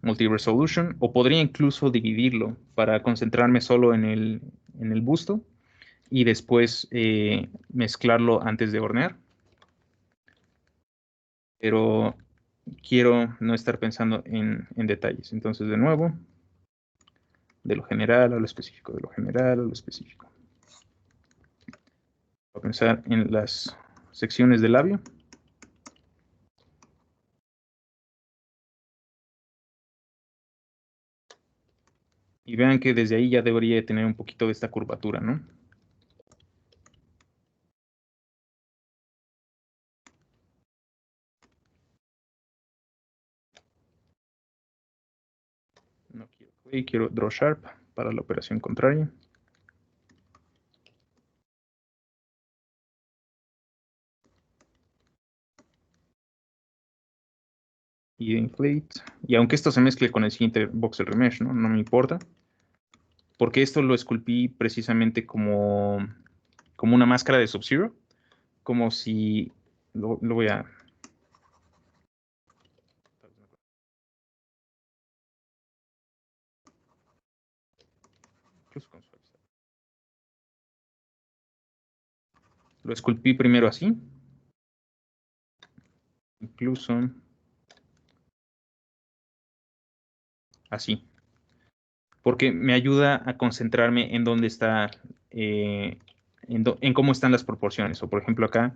multi-resolution, o podría incluso dividirlo para concentrarme solo en el busto y después mezclarlo antes de hornear. Pero quiero no estar pensando en detalles. Entonces, de nuevo, de lo general a lo específico, de lo general a lo específico. Voy a pensar en las secciones del labio. Y vean que desde ahí ya debería tener un poquito de esta curvatura, ¿no? No quiero clay, quiero draw sharp para la operación contraria. Y de inflate. Y aunque esto se mezcle con el siguiente voxel remesh, ¿no? No me importa. Porque esto lo esculpí precisamente como una máscara de Sub-Zero. Como si... Lo voy a... Lo esculpí primero así. Incluso así. Porque me ayuda a concentrarme en dónde está, en cómo están las proporciones. O por ejemplo acá,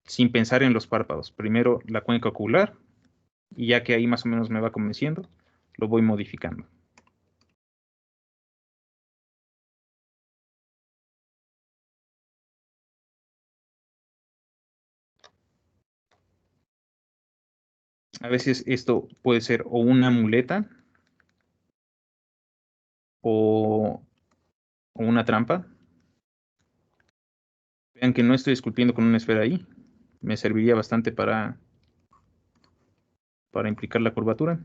sin pensar en los párpados. Primero la cuenca ocular, y ya que ahí más o menos me va convenciendo, lo voy modificando. A veces esto puede ser o una muleta o una trampa. Vean que no estoy esculpiendo con una esfera ahí. Me serviría bastante para implicar la curvatura.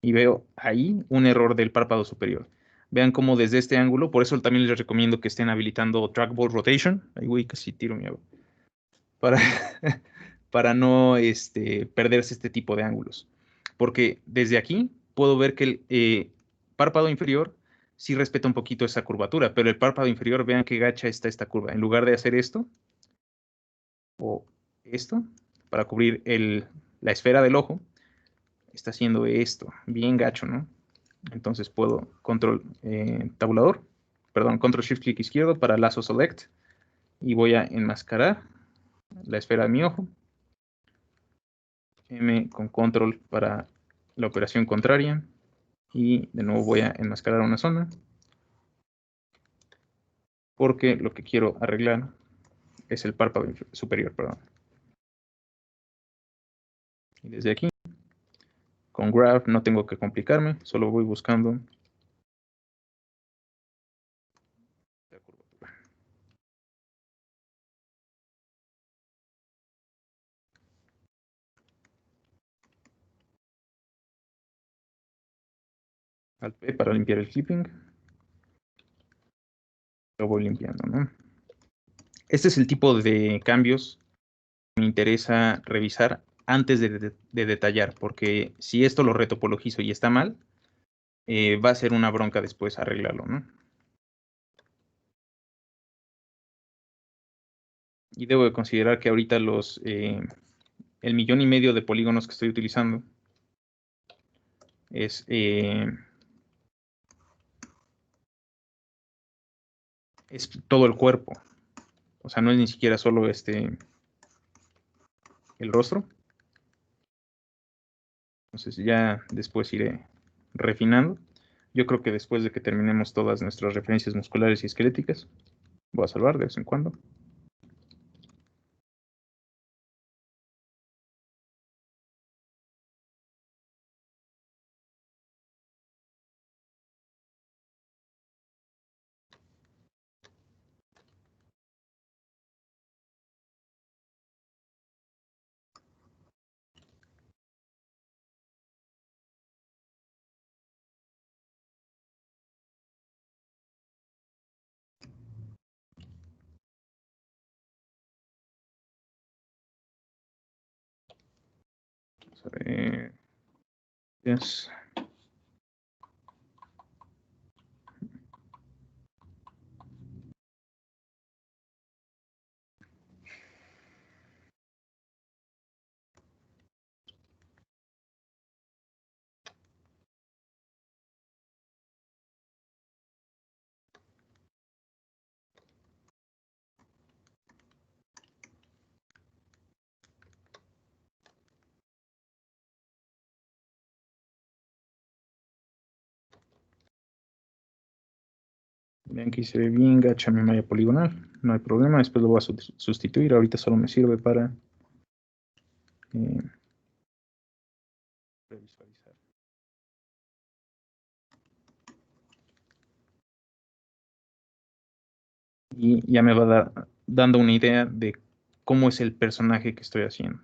Y veo ahí un error del párpado superior. Vean cómo desde este ángulo, por eso también les recomiendo que estén habilitando trackball rotation. Ahí voy, casi tiro mi agua. Para, para no perderse este tipo de ángulos. Porque desde aquí puedo ver que el párpado inferior sí respeta un poquito esa curvatura, pero el párpado inferior, vean qué gacha está esta curva. En lugar de hacer esto, o esto, para cubrir la esfera del ojo, está haciendo esto, bien gacho, ¿no? Entonces puedo tabulador, perdón, control shift clic izquierdo para lazo select y voy a enmascarar la esfera de mi ojo. M con control para la operación contraria y de nuevo voy a enmascarar una zona porque lo que quiero arreglar es el párpado superior, perdón. Y desde aquí, con graph no tengo que complicarme, solo voy buscando la curvatura. Alt P para limpiar el clipping. Lo voy limpiando, ¿no? Este es el tipo de cambios que me interesa revisar antes de detallar, porque si esto lo retopologizo y está mal, va a ser una bronca después arreglarlo, ¿no? Y debo de considerar que ahorita el 1,5 millones de polígonos que estoy utilizando es todo el cuerpo. O sea, no es ni siquiera solo el rostro. Entonces ya después iré refinando. Yo creo que después de que terminemos todas nuestras referencias musculares y esqueléticas, voy a salvar de vez en cuando. Vamos a ver. Yes. Vean que se ve bien gacha mi malla poligonal. No hay problema, después lo voy a sustituir. Ahorita solo me sirve para previsualizar. Y ya me va dando una idea de cómo es el personaje que estoy haciendo.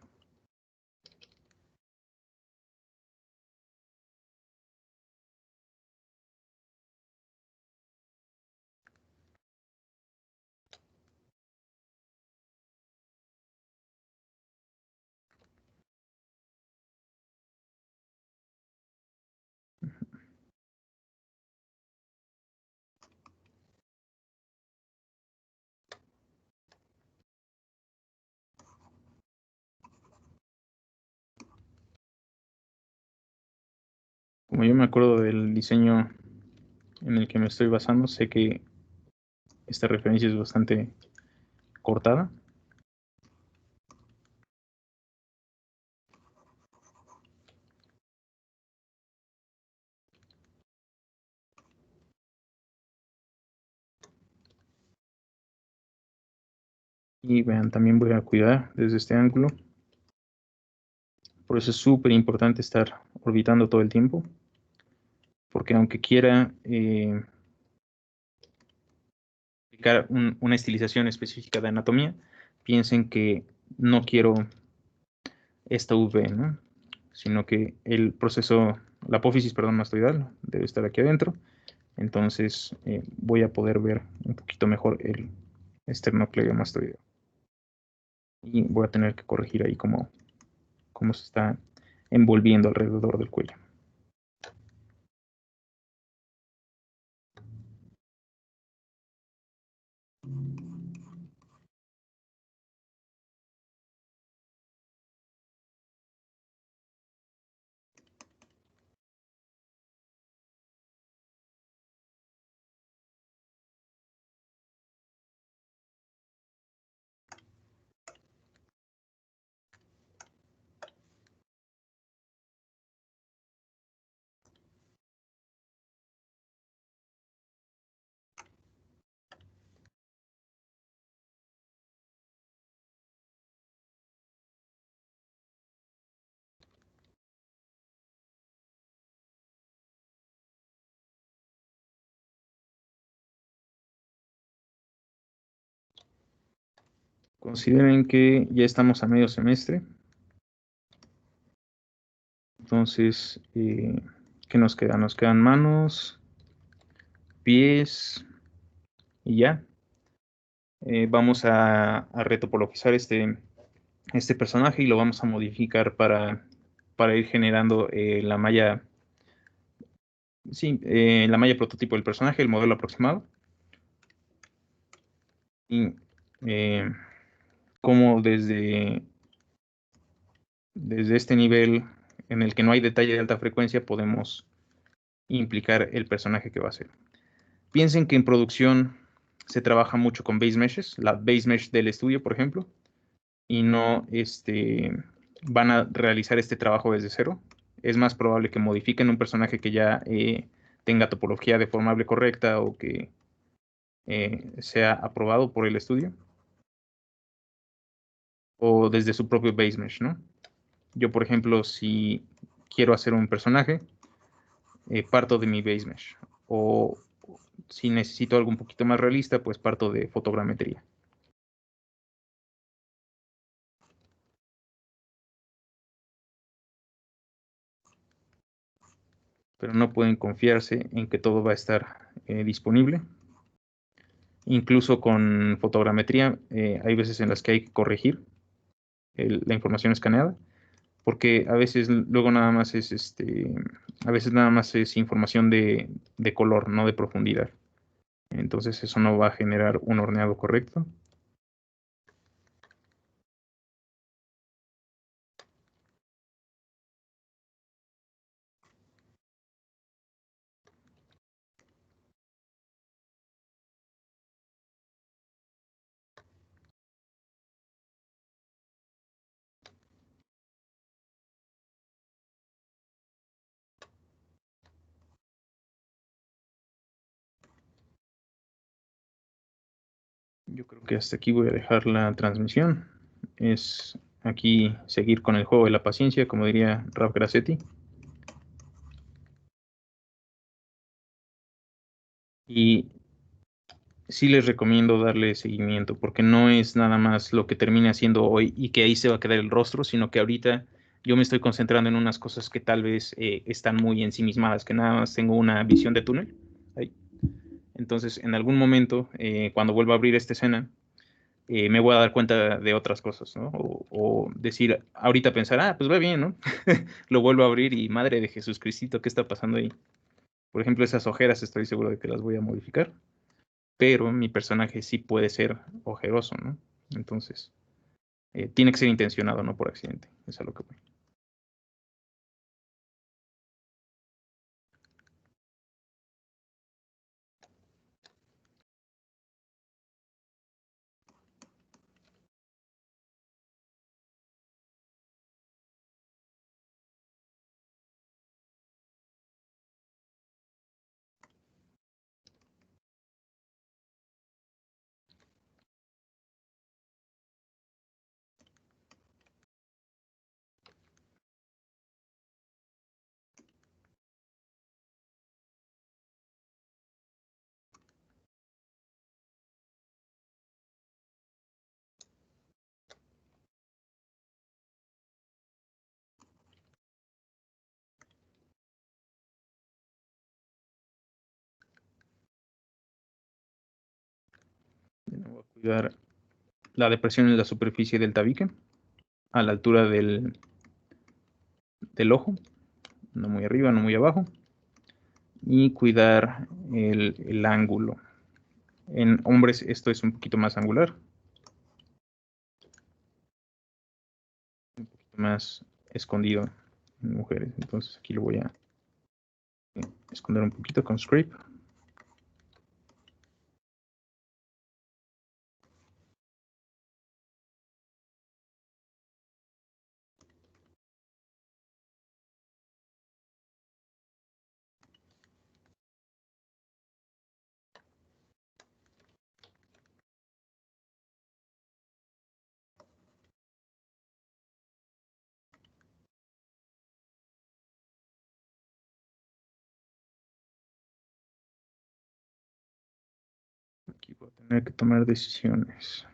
Como yo me acuerdo del diseño en el que me estoy basando, sé que esta referencia es bastante cortada. Y vean, también voy a cuidar desde este ángulo. Por eso es súper importante estar orbitando todo el tiempo. Porque aunque quiera aplicar una estilización específica de anatomía, piensen que no quiero esta V, ¿no? Sino que el proceso, la apófisis, perdón, mastoidal debe estar aquí adentro. Entonces voy a poder ver un poquito mejor el esternocleidomastoideo. Y voy a tener que corregir ahí cómo se está envolviendo alrededor del cuello. Consideren que ya estamos a medio semestre. Entonces, ¿qué nos queda? Nos quedan manos, pies y ya. Vamos a retopologizar este personaje y lo vamos a modificar para ir generando la malla, sí, la malla prototipo del personaje, el modelo aproximado. Y como desde este nivel en el que no hay detalle de alta frecuencia podemos implicar el personaje que va a ser. Piensen que en producción se trabaja mucho con base meshes, la base mesh del estudio, por ejemplo, y no van a realizar este trabajo desde cero. Es más probable que modifiquen un personaje que ya tenga topología deformable correcta o que sea aprobado por el estudio, o desde su propio base mesh, ¿no? Yo, por ejemplo, si quiero hacer un personaje, parto de mi base mesh. O si necesito algo un poquito más realista, pues parto de fotogrametría. Pero no pueden confiarse en que todo va a estar disponible. Incluso con fotogrametría hay veces en las que hay que corregir la información escaneada. porque a veces luego nada más es a veces nada más es información de color, no de profundidad. Entonces eso no va a generar un horneado correcto. Yo creo que hasta aquí voy a dejar la transmisión. Es aquí seguir con el juego de la paciencia, como diría Ralph Grassetti. Y sí les recomiendo darle seguimiento, porque no es nada más lo que termine haciendo hoy y que ahí se va a quedar el rostro, sino que ahorita yo me estoy concentrando en unas cosas que tal vez están muy ensimismadas, que nada más tengo una visión de túnel. Ahí. Entonces, en algún momento, cuando vuelva a abrir esta escena, me voy a dar cuenta de otras cosas, ¿no? O decir, ahorita pensar, pues va bien, ¿no? Lo vuelvo a abrir y madre de Jesús Cristito, ¿qué está pasando ahí? Por ejemplo, esas ojeras estoy seguro de que las voy a modificar, pero mi personaje sí puede ser ojeroso, ¿no? Entonces, tiene que ser intencionado, no por accidente. Eso es a lo que voy. Voy a cuidar la depresión en la superficie del tabique, a la altura del ojo, no muy arriba, no muy abajo, y cuidar el ángulo. En hombres esto es un poquito más angular, un poquito más escondido en mujeres. Entonces aquí lo voy a esconder un poquito con Scrape. Aquí voy a tener que tomar decisiones.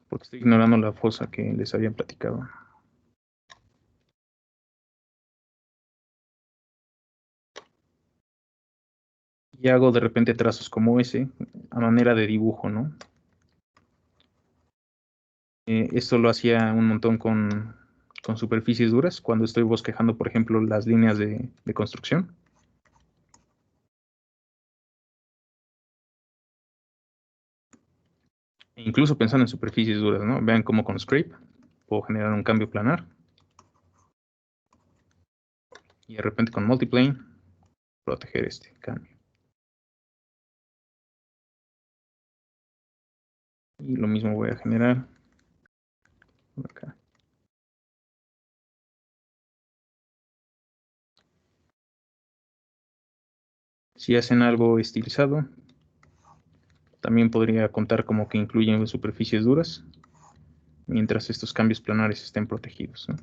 Porque estoy ignorando la fosa que les había platicado. Y hago de repente trazos como ese, a manera de dibujo, ¿no? Esto lo hacía un montón con superficies duras, cuando estoy bosquejando, por ejemplo, las líneas de construcción. E incluso pensando en superficies duras, ¿no? Vean cómo con Scrape puedo generar un cambio planar. Y de repente con Multiplane, proteger este cambio. Y lo mismo voy a generar acá. Si hacen algo estilizado, también podría contar como que incluyen superficies duras, mientras estos cambios planares estén protegidos, ¿no?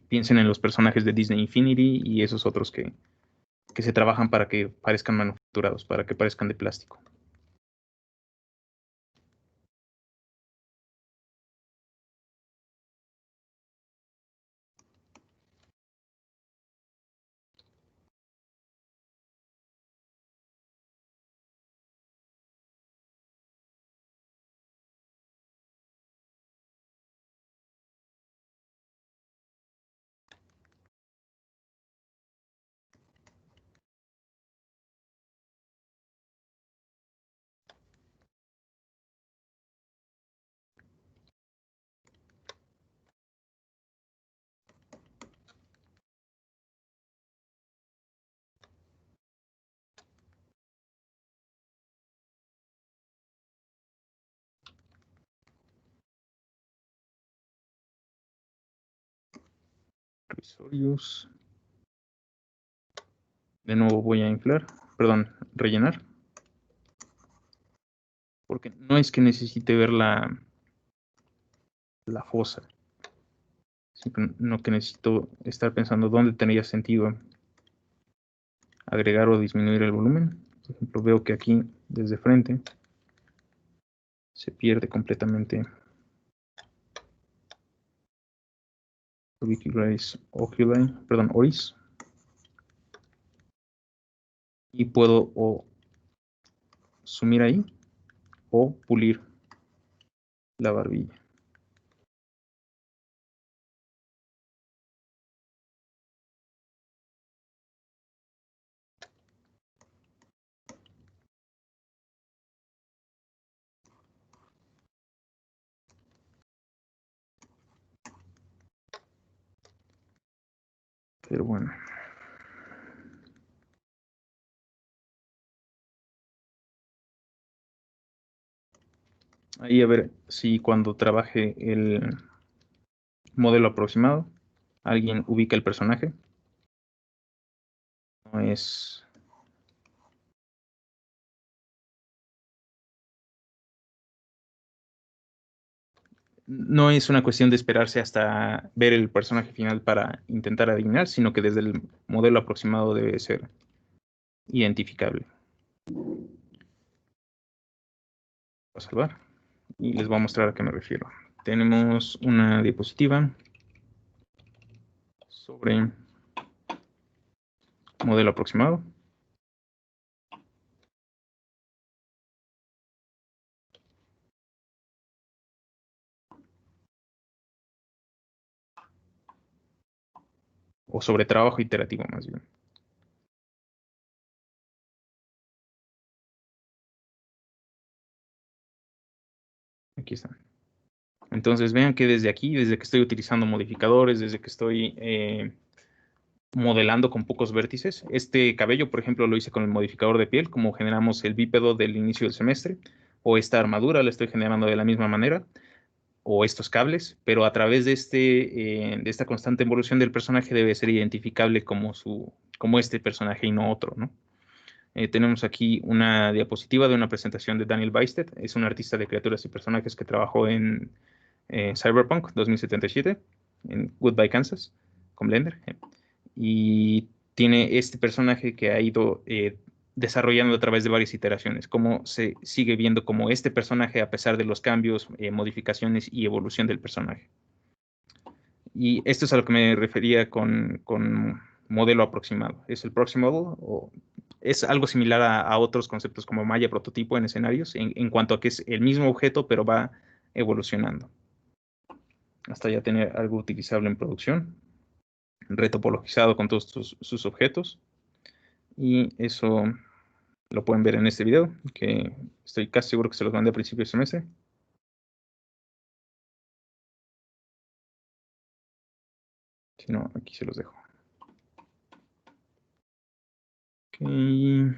Piensen en los personajes de Disney Infinity y esos otros que se trabajan para que parezcan manufacturados, para que parezcan de plástico. Accesorios. De nuevo voy a rellenar. Porque no es que necesite ver la fosa, sino que necesito estar pensando dónde tendría sentido agregar o disminuir el volumen. Por ejemplo, veo que aquí desde frente se pierde completamente oris, y puedo o sumir ahí o pulir la barbilla. Pero bueno. Ahí a ver si cuando trabaje el modelo aproximado, alguien ubica el personaje. No es... No es una cuestión de esperarse hasta ver el personaje final para intentar adivinar, sino que desde el modelo aproximado debe ser identificable. Voy a salvar y les voy a mostrar a qué me refiero. Tenemos una diapositiva sobre modelo aproximado. O sobre trabajo iterativo, más bien. Aquí están. Entonces vean que desde aquí, desde que estoy utilizando modificadores, desde que estoy modelando con pocos vértices, este cabello, por ejemplo, lo hice con el modificador de piel, como generamos el bípedo del inicio del semestre, o esta armadura la estoy generando de la misma manera, o estos cables, pero a través de esta constante evolución del personaje debe ser identificable como este personaje y no otro, ¿no? Tenemos aquí una diapositiva de una presentación de Daniel Bystad. Es un artista de criaturas y personajes que trabajó en Cyberpunk 2077, en Goodbye Kansas, con Blender. Y tiene este personaje que ha ido desarrollando a través de varias iteraciones, cómo se sigue viendo como este personaje a pesar de los cambios, modificaciones y evolución del personaje. Y esto es a lo que me refería con modelo aproximado. Es el proxy model, o es algo similar a otros conceptos como malla prototipo en escenarios, en cuanto a que es el mismo objeto, pero va evolucionando hasta ya tener algo utilizable en producción, retopologizado con todos sus objetos. Y eso lo pueden ver en este video, que estoy casi seguro que se los mandé a principio de semestre. Si no, aquí se los dejo. Okay.